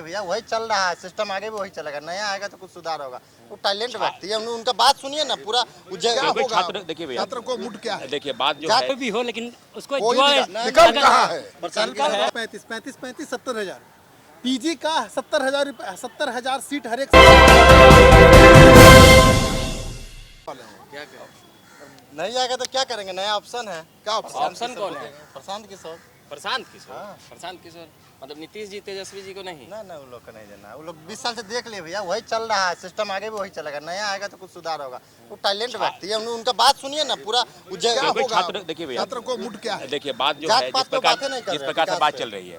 भैया वही चल रहा है सिस्टम, आगे भी वही चलेगा, नया आएगा तो कुछ सुधार होगा। वो टैलेंट व्यक्ति है, उनका बात सुनिए ना, पूरा छात्र देखिए भैया, छात्र को मुड क्या है? देखिए बात जो है कोई भी हो, लेकिन उसको निकल कहाँ है? 35 70,000 पीजी का 70,000 सीट हर एक नहीं आएगा तो क्या करेंगे? नया ऑप्शन है। क्या ऑप्शन कौन है? प्रशांत किशोर। प्रशांत किशोर। प्रशांत किशोर मतलब नीतीश जी तेजस्वी जी को नहीं? ना वो लोग को नहीं देना, वो लोग 20 साल से देख लिए भैया, वही चल रहा है सिस्टम, आगे भी वही चलेगा, नया आएगा तो कुछ सुधार होगा। वो टैलेंट व्यक्ति है, उनका बात सुनिए ना, पूरा छात्र देखिए भैया, छात्र को मुड क्या है? देखिए बात जो है जिस प्रकार से बात चल रही है,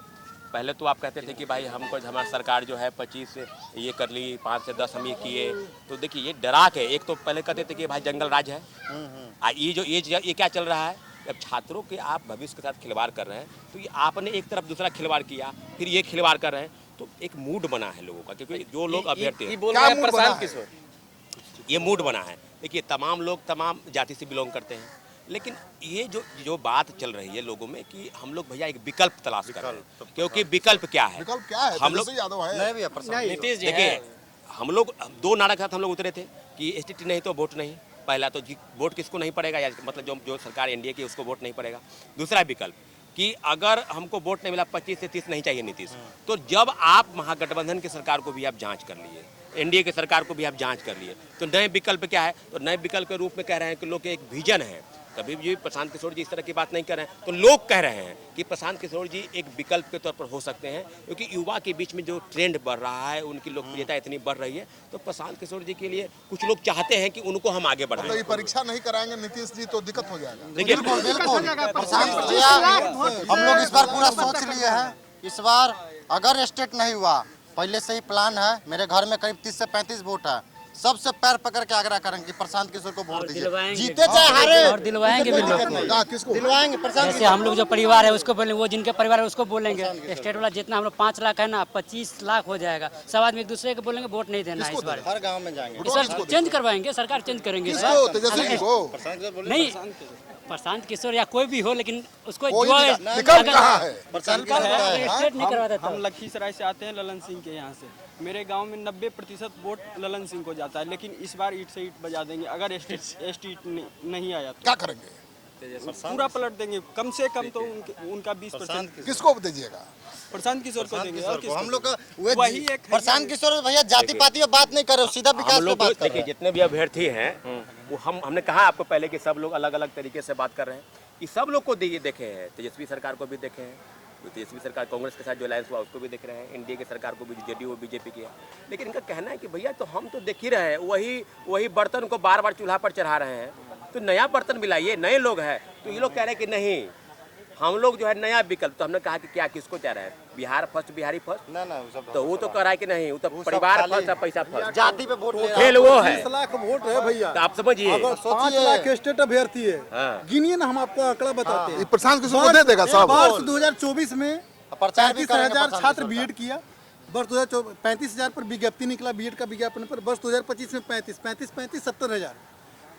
पहले तो आप कहते थे कि भाई हमको हमारी सरकार जो है 25 ये कर ली, 5 से 10 हम ये किए, तो देखिए ये डरा के एक तो पहले कहते थे कि भाई जंगल राज है, ये क्या चल रहा है, जब छात्रों के आप भविष्य के साथ खिलवाड़ कर रहे हैं तो ये आपने एक तरफ दूसरा खिलवाड़ किया, फिर ये खिलवाड़ कर रहे हैं, तो एक मूड बना है लोगों का, क्योंकि जो लोग अभ्यर्थी हैं प्रशांत किशोर, ये मूड बना है। देखिए तमाम लोग तमाम जाति से बिलोंग करते हैं, लेकिन ये जो बात चल रही है लोगों में कि हम लोग भैया एक विकल्प तलाश कर रहे हैं, क्योंकि विकल्प क्या है? विकल्प क्या है? हम लोग तेजस्वी यादव है। नहीं भैया, प्रशांत नीतीश जी देखिए हम लोग 2 नारा के साथ हम लोग उतरे थे कि एसटीटी नहीं तो वोट नहीं। पहला तो वोट किसको नहीं पड़ेगा, या मतलब जो सरकार एनडीए की उसको वोट नहीं पड़ेगा। दूसरा विकल्प कि अगर हमको वोट नहीं मिला, 25 से 30 नहीं चाहिए नीतीश, तो जब आप महागठबंधन की सरकार को भी आप जांच कर लिए, एनडीए की सरकार को भी आप जांच कर लिए, तो नए विकल्प क्या है? तो नए विकल्प के रूप में कह रहे हैं कि लोग के एक विजन है। कभी भी प्रशांत किशोर जी इस तरह की बात नहीं कर रहे हैं, तो लोग कह रहे हैं कि प्रशांत किशोर जी एक विकल्प के तौर पर हो सकते हैं, क्योंकि युवा के बीच में जो ट्रेंड बढ़ रहा है, उनकी लोकप्रियता इतनी बढ़ रही है, तो प्रशांत किशोर जी के लिए कुछ लोग चाहते हैं कि उनको हम आगे बढ़ाएं। तो ये परीक्षा नहीं कराएंगे नीतीश जी तो दिक्कत हो जाएगा। देखिए बिल्कुल प्रशांत भैया, हम लोग इस बार पूरा सोच लिए हैं, इस बार अगर स्टेट नहीं हुआ, पहले से ही प्लान है, मेरे घर में करीब 30 से 35 वोट है, सबसे पैर पकड़ के आग्रह करेंगे कि प्रशांत किशोर को वोट दीजिए, जीते चाहे हारे, और दिलवाएंगे भी लोग। किसको दिलवाएंगे प्रशांत जैसे हम लोग जो परिवार है उसको बोलेंगे, वो जिनके परिवार है उसको बोलेंगे। स्टेट वाला जितना हम लोग 5 लाख है ना, 25 लाख हो जाएगा। सब आदमी एक दूसरे को बोलेंगे वोट नहीं देना है इस बार। हर गांव में जाएंगे। इस बार चेंज करवाएंगे, सरकार चेंज करेंगे इस किसको? बार। तेजस्वी जी को? नहीं प्रशांत किशोर या कोई भी हो, लेकिन उसको कोई जो विकल्प कहाँ है? प्रशांत है। स्टेट नहीं करवा देता। हम लखीसराय से आते हैं, ललन सिंह के यहाँ से। मेरे गांव में 90% वोट ललन सिंह को जाता है, लेकिन इस बार ईंट से ईंट बजा देंगे अगर एसटी नहीं आया तो। क्या करेंगे? पूरा पलट देंगे, कम से कम तो उनका 20%। किसको दीजिएगा? प्रशांत किशोर को देंगे। और हम लोग वही एक है। प्रशांत किशोर भैया जाति पाति में बात नहीं कर रहे, सीधा विकास हम पे लोग बात कर रहे देखिए हैं। जितने भी अभ्यर्थी हैं वो हमने कहा आपको पहले कि सब लोग अलग अलग तरीके से बात कर रहे हैं, कि सब लोग को देखे हैं, तेजस्वी सरकार को भी देखे हैं, तो तेजस्वी सरकार कांग्रेस के साथ जो अलायंस हुआ उसको भी देख रहे हैं, एनडीए की सरकार को भी, जेडीयू बीजेपी की है, लेकिन इनका कहना है कि भैया तो हम तो देख ही रहे हैं, वही बर्तन को बार बार चूल्हा पर चढ़ा रहे हैं, तो नया बर्तन मिलाइए, नए लोग हैं। तो ये लोग कह रहे हैं कि नहीं, हम लोग जो है नया विकल्प। तो हमने कहा कि क्या किसको चाह रहे हैं, बिहार फर्स्ट, बिहारी फर्स्ट? ना वो सब तो वो तो कह रहा है कि नहीं, वो तो परिवार फर्स्ट है, पैसा फर्स्ट, जाति पे वोट ले रहा है। खेल वो है। 30 लाख वोट है भैया, तो आप समझिए, अगर 5 लाख स्टेट अभ्यर्थी है, हाँ। गिनिए ना, हम आपको आंकड़ा बताते हैं। प्रशांत किशोर को दे देगा सब? वर्ष 2024 में प्रचार भी करेंगे 35,000 प्रशांत छात्र किशोर बीएड किया, वर्ष 2024 35,000 पर विज्ञप्ति निकला बीएड का विज्ञापन पर, वर्ष 2025 में 35 70,000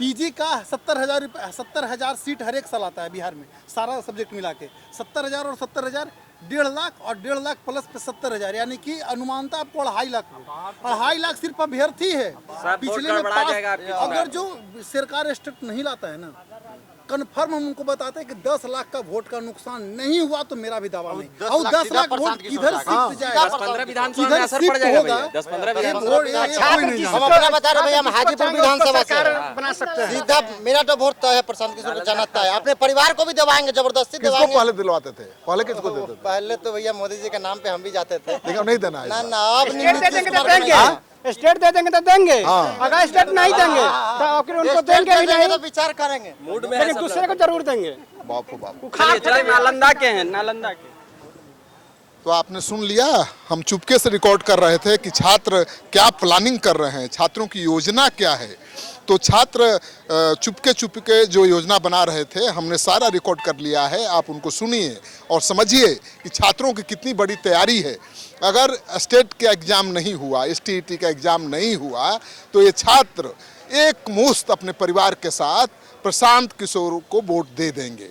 पीजी का 70,000 सीट हर एक साल आता है बिहार में, सारा सब्जेक्ट मिला के 70,000 और 70,000 1.5 लाख और 1.5 लाख प्लस पे 70,000, यानी कि अनुमानता आपको 2.5 लाख, 2.5 लाख सिर्फ अभ्यर्थी है। पिछले में अगर जो सरकार स्टेट नहीं लाता है ना, कन्फर्म हम उनको बताते हैं कि 10 लाख का वोट का नुकसान नहीं हुआ तो मेरा भी दावा नहीं। और 10 लाख वोट किधर शिफ्ट जाएगा? 10-15 विधानसभा में असर पड़ जाएगा भैया। 10-15 विधानसभा हम अपना बता रहे भैया, हम हाजीपुर विधानसभा से बना सकते हैं, सीधा मेरा तो वोट तय है, प्रशांत किशोर को जाना तय है, अपने परिवार को भी दवाएंगे, जबरदस्ती किसको दवाएंगे। पहले दिलवाते थे? पहले किसको देते थे? पहले तो भैया मोदी जी के नाम पे हम भी जाते थे, लेकिन नहीं देना है। ना अब स्टेट दे देंगे तो देंगे, स्टेट दे देंगे तो देंगे, अगर स्टेट नहीं देंगे तो फिर उनको देंगे ही नहीं, तो विचार करेंगे, लेकिन दूसरे को जरूर देंगे। बाप बाप। नालंदा के हैं, नालंदा के। तो आपने सुन लिया, हम चुपके से रिकॉर्ड कर रहे थे कि छात्र क्या प्लानिंग कर रहे हैं, छात्रों की योजना क्या है। तो छात्र चुपके जो योजना बना रहे थे, हमने सारा रिकॉर्ड कर लिया है, आप उनको सुनिए और समझिए कि छात्रों की कितनी बड़ी तैयारी है। अगर स्टेट का एग्ज़ाम नहीं हुआ, एसटीईटी का एग्ज़ाम नहीं हुआ, तो ये छात्र एक मुश्त अपने परिवार के साथ प्रशांत किशोर को वोट दे देंगे।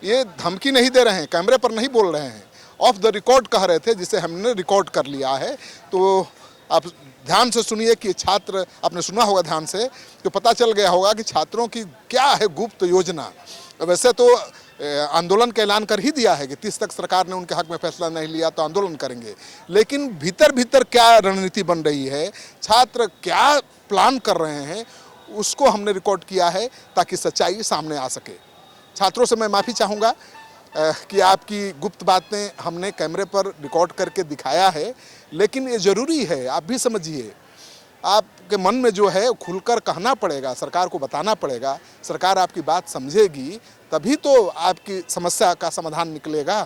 ये धमकी नहीं दे रहे हैं, कैमरे पर नहीं बोल रहे हैं, ऑफ द रिकॉर्ड कह रहे थे, जिसे हमने रिकॉर्ड कर लिया है। तो आप ध्यान से सुनिए कि छात्र, आपने सुना होगा ध्यान से, तो पता चल गया होगा कि छात्रों की क्या है गुप्त योजना। वैसे तो आंदोलन का ऐलान कर ही दिया है कि 30 तक सरकार ने उनके हक में फैसला नहीं लिया तो आंदोलन करेंगे, लेकिन भीतर भीतर क्या रणनीति बन रही है, छात्र क्या प्लान कर रहे हैं, उसको हमने रिकॉर्ड किया है ताकि सच्चाई सामने आ सके। छात्रों से मैं माफ़ी चाहूँगा कि आपकी गुप्त बातें हमने कैमरे पर रिकॉर्ड करके दिखाया है, लेकिन ये ज़रूरी है, आप भी समझिए। आपके मन में जो है खुलकर कहना पड़ेगा, सरकार को बताना पड़ेगा, सरकार आपकी बात समझेगी, तभी तो आपकी समस्या का समाधान निकलेगा।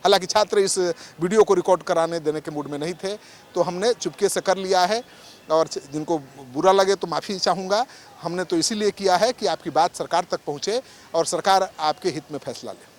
हालांकि छात्र इस वीडियो को रिकॉर्ड कराने देने के मूड में नहीं थे, तो हमने चुपके से कर लिया है, और जिनको बुरा लगे तो माफ़ी चाहूँगा। हमने तो इसीलिए किया है कि आपकी बात सरकार तक पहुँचे और सरकार आपके हित में फैसला ले।